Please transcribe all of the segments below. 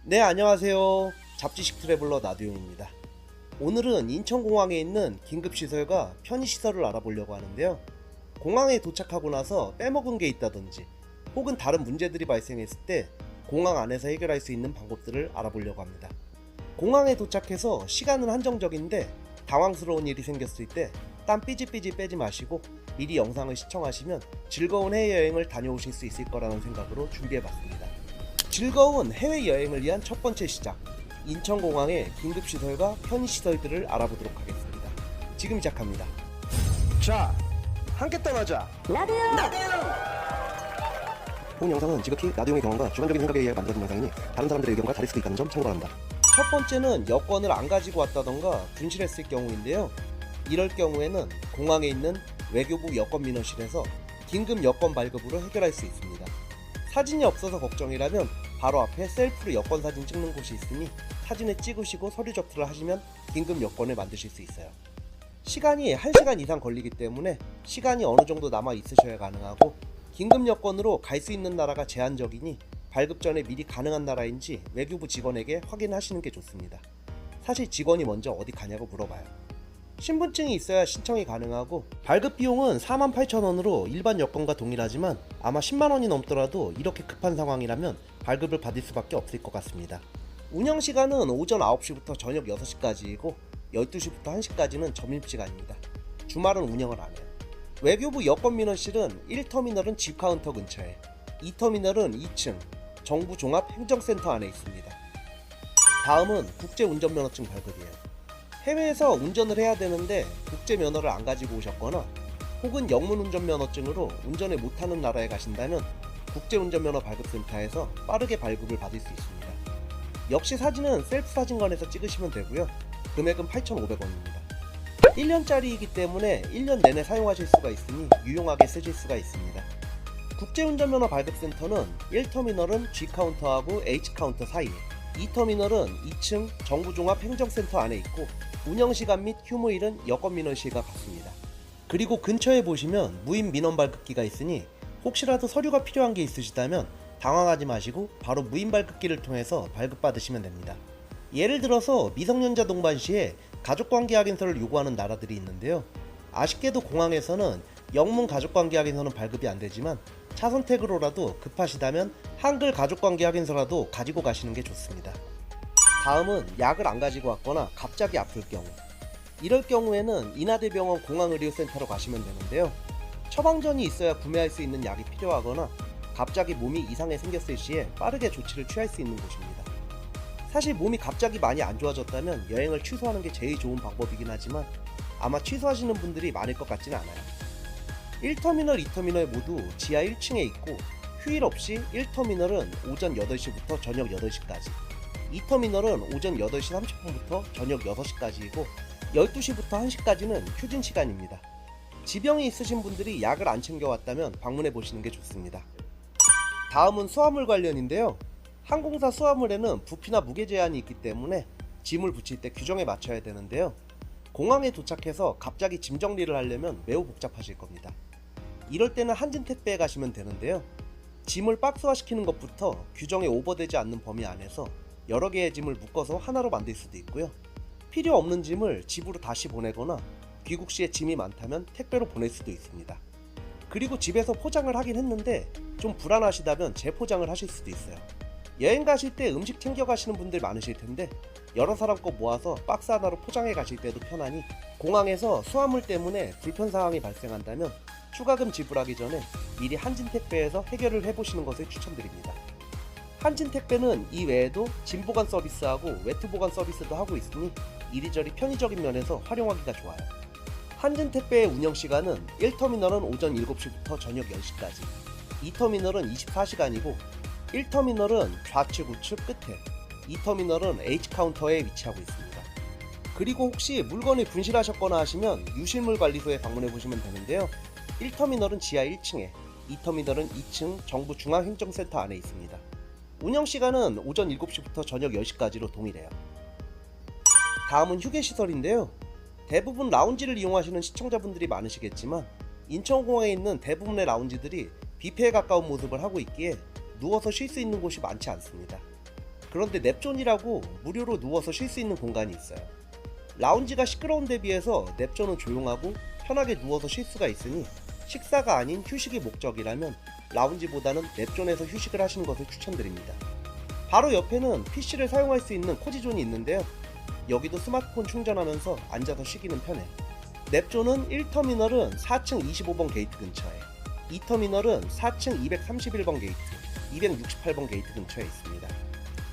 네, 안녕하세요. 잡지식 트래블러 나두용입니다. 오늘은 인천공항에 있는 긴급시설과 편의시설을 알아보려고 하는데요. 공항에 도착하고 나서 빼먹은 게 있다든지 혹은 다른 문제들이 발생했을 때 공항 안에서 해결할 수 있는 방법들을 알아보려고 합니다. 공항에 도착해서 시간은 한정적인데 당황스러운 일이 생겼을 때 땀 삐질삐질 빼지 마시고 미리 영상을 시청하시면 즐거운 해외여행을 다녀오실 수 있을 거라는 생각으로 준비해봤습니다. 즐거운 해외여행을 위한 첫 번째 시작, 인천공항의 긴급시설과 편의시설들을 알아보도록 하겠습니다. 지금 시작합니다. 자, 함께 떠나자. 나두용! 본 영상은 지극히 나두용의 경험과 주관적인 생각에 의해 만들어진 영상이니 다른 사람들의 의견과 다를 수도 있다는 점 참고합니다. 첫 번째는 여권을 안 가지고 왔다던가 분실했을 경우인데요. 이럴 경우에는 공항에 있는 외교부 여권민원실에서 긴급 여권 발급으로 해결할 수 있습니다. 사진이 없어서 걱정이라면 바로 앞에 셀프로 여권 사진 찍는 곳이 있으니 사진을 찍으시고 서류 접수를 하시면 긴급 여권을 만드실 수 있어요. 시간이 1시간 이상 걸리기 때문에 시간이 어느 정도 남아 있으셔야 가능하고, 긴급 여권으로 갈 수 있는 나라가 제한적이니 발급 전에 미리 가능한 나라인지 외교부 직원에게 확인하시는 게 좋습니다. 사실 직원이 먼저 어디 가냐고 물어봐요. 신분증이 있어야 신청이 가능하고, 발급 비용은 48,000원으로 일반 여권과 동일하지만 아마 10만원이 넘더라도 이렇게 급한 상황이라면 발급을 받을 수밖에 없을 것 같습니다. 운영시간은 오전 9시부터 저녁 6시까지이고 12시부터 1시까지는 점심시간입니다. 주말은 운영을 안 해요. 외교부 여권민원실은 1터미널은 G카운터 근처에, 2터미널은 2층 정부종합행정센터 안에 있습니다. 다음은 국제운전면허증 발급이에요. 해외에서 운전을 해야 되는데 국제면허를 안 가지고 오셨거나 혹은 영문운전면허증으로 운전을 못하는 나라에 가신다면 국제운전면허 발급센터에서 빠르게 발급을 받을 수 있습니다. 역시 사진은 셀프 사진관에서 찍으시면 되고요. 금액은 8,500원입니다. 1년짜리이기 때문에 1년 내내 사용하실 수가 있으니 유용하게 쓰실 수가 있습니다. 국제운전면허 발급센터는 1터미널은 G카운터하고 H카운터 사이에, 2터미널은 2층 정부종합행정센터 안에 있고 운영시간 및 휴무일은 여권민원실과 같습니다. 그리고 근처에 보시면 무인 민원 발급기가 있으니 혹시라도 서류가 필요한 게 있으시다면 당황하지 마시고 바로 무인 발급기를 통해서 발급받으시면 됩니다. 예를 들어서 미성년자 동반 시에 가족관계 확인서를 요구하는 나라들이 있는데요. 아쉽게도 공항에서는 영문 가족관계 확인서는 발급이 안 되지만 차 선택으로라도 급하시다면 한글 가족관계 확인서라도 가지고 가시는 게 좋습니다. 다음은 약을 안 가지고 왔거나 갑자기 아플 경우, 이럴 경우에는 인하대병원 공항의료센터로 가시면 되는데요. 처방전이 있어야 구매할 수 있는 약이 필요하거나 갑자기 몸이 이상해 생겼을 시에 빠르게 조치를 취할 수 있는 곳입니다. 사실 몸이 갑자기 많이 안 좋아졌다면 여행을 취소하는 게 제일 좋은 방법이긴 하지만 아마 취소하시는 분들이 많을 것 같지는 않아요. 1터미널, 2터미널 모두 지하 1층에 있고 휴일 없이 1터미널은 오전 8시부터 저녁 8시까지, 2터미널은 오전 8시 30분부터 저녁 6시까지이고 12시부터 1시까지는 휴진 시간입니다. 지병이 있으신 분들이 약을 안 챙겨왔다면 방문해 보시는 게 좋습니다. 다음은 수화물 관련인데요. 항공사 수화물에는 부피나 무게 제한이 있기 때문에 짐을 붙일 때 규정에 맞춰야 되는데요. 공항에 도착해서 갑자기 짐 정리를 하려면 매우 복잡하실 겁니다. 이럴 때는 한진택배에 가시면 되는데요. 짐을 박스화 시키는 것부터 규정에 오버되지 않는 범위 안에서 여러 개의 짐을 묶어서 하나로 만들 수도 있고요. 필요 없는 짐을 집으로 다시 보내거나 귀국 시에 짐이 많다면 택배로 보낼 수도 있습니다. 그리고 집에서 포장을 하긴 했는데 좀 불안하시다면 재포장을 하실 수도 있어요. 여행 가실 때 음식 챙겨 가시는 분들 많으실 텐데 여러 사람 거 모아서 박스 하나로 포장해 가실 때도 편하니 공항에서 수화물 때문에 불편 상황이 발생한다면 추가금 지불하기 전에 미리 한진택배에서 해결을 해보시는 것을 추천드립니다. 한진택배는 이 외에도 짐 보관 서비스하고 외투 보관 서비스도 하고 있으니 이리저리 편의적인 면에서 활용하기가 좋아요. 한진택배의 운영시간은 1터미널은 오전 7시부터 저녁 10시까지, 2터미널은 24시간이고 1터미널은 좌측 우측 끝에, 2터미널은 H카운터에 위치하고 있습니다. 그리고 혹시 물건을 분실하셨거나 하시면 유실물 관리소에 방문해 보시면 되는데요. 1터미널은 지하 1층에, 2터미널은 2층 정부중앙행정센터 안에 있습니다. 운영시간은 오전 7시부터 저녁 10시까지로 동일해요. 다음은 휴게시설인데요. 대부분 라운지를 이용하시는 시청자분들이 많으시겠지만 인천공항에 있는 대부분의 라운지들이 뷔페에 가까운 모습을 하고 있기에 누워서 쉴 수 있는 곳이 많지 않습니다. 그런데 냅존이라고 무료로 누워서 쉴 수 있는 공간이 있어요. 라운지가 시끄러운 데 비해서 냅존은 조용하고 편하게 누워서 쉴 수가 있으니 식사가 아닌 휴식이 목적이라면 라운지보다는 냅존에서 휴식을 하시는 것을 추천드립니다. 바로 옆에는 PC를 사용할 수 있는 코지존이 있는데요. 여기도 스마트폰 충전하면서 앉아서 쉬기는 편해요. 냅존은 1터미널은 4층 25번 게이트 근처에, 2터미널은 4층 231번 게이트, 268번 게이트 근처에 있습니다.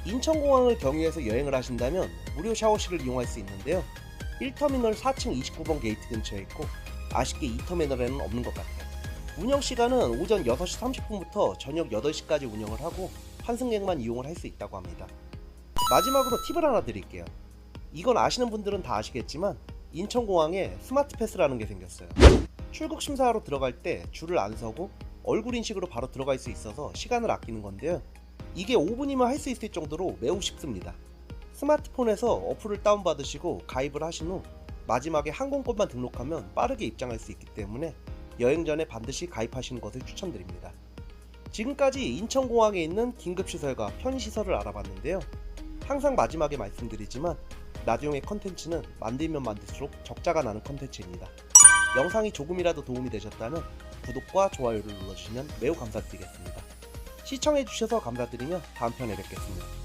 인천공항을 경유해서 여행을 하신다면 무료 샤워실을 이용할 수 있는데요. 1터미널 4층 29번 게이트 근처에 있고 아쉽게 2터미널에는 없는 것 같아요. 운영시간은 오전 6시 30분부터 저녁 8시까지 운영을 하고 환승객만 이용을 할 수 있다고 합니다. 마지막으로 팁을 하나 드릴게요. 이건 아시는 분들은 다 아시겠지만 인천공항에 스마트 패스라는 게 생겼어요. 출국 심사하러 들어갈 때 줄을 안 서고 얼굴 인식으로 바로 들어갈 수 있어서 시간을 아끼는 건데요. 이게 5분이면 할 수 있을 정도로 매우 쉽습니다. 스마트폰에서 어플을 다운받으시고 가입을 하신 후 마지막에 항공권만 등록하면 빠르게 입장할 수 있기 때문에 여행 전에 반드시 가입하시는 것을 추천드립니다. 지금까지 인천공항에 있는 긴급시설과 편의시설을 알아봤는데요. 항상 마지막에 말씀드리지만 나중의 컨텐츠는 만들면 만들수록 적자가 나는 컨텐츠입니다. 영상이 조금이라도 도움이 되셨다면 구독과 좋아요를 눌러주시면 매우 감사드리겠습니다. 시청해주셔서 감사드리며 다음 편에 뵙겠습니다.